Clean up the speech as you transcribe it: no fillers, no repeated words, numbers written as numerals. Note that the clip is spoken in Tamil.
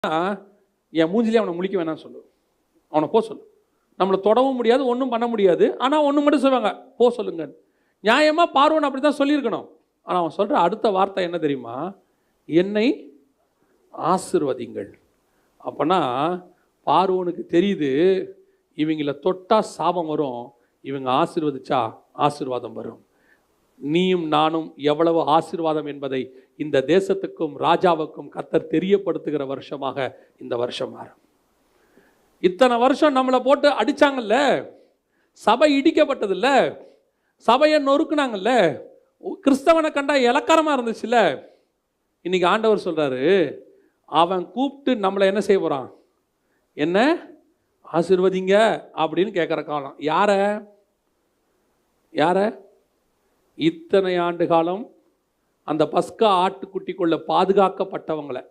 என் மூஞ்சிலே அவனை முழிக்க வேணாம்னு சொல்லு, அவனை போ சொல்லு. நம்மளை தொடவும் முடியாது, ஒன்றும் பண்ண முடியாது. ஆனால் ஒன்று மட்டும் சொல்லுவாங்க, போ சொல்லுங்க. நியாயமாக பார்வோன் அப்படி தான் சொல்லியிருக்கணும். ஆனால் அவன் சொல்கிற அடுத்த வார்த்தை என்ன தெரியுமா? என்னை ஆசீர்வதிங்கள். அப்போனா பார்வோனுக்கு தெரியுது, இவங்கள தொட்டா சாபம் வரும், இவங்க ஆசீர்வதிச்சா ஆசீர்வாதம் வரும். நீயும் நானும் எவ்வளவு ஆசீர்வாதம் என்பதை இந்த தேசத்துக்கும் ராஜாவுக்கும் கர்த்தர் தெரியப்படுத்துகிற வருஷமாக இந்த வருஷம் மாறும். இத்தனை வருஷம் நம்மளை போட்டு அடிச்சாங்கல்ல, சபை இடிக்கப்பட்டதில்ல, சபையை நொறுக்குனாங்கல்ல, கிறிஸ்தவனை கண்டா இலக்காரமாக இருந்துச்சுல்ல. இன்னைக்கு ஆண்டவர் சொல்றாரு, அவன் கூப்பிட்டு நம்மளை என்ன செய்ய போறான்? என்ன ஆசீர்வதிங்க அப்படின்னு கேட்குற காலம். யார யார? இத்தனை ஆண்டு காலம் அந்த பஸ்கா ஆட்டுக்குட்டிக்குள்ள பாதுகாக்கப்பட்டவங்களை,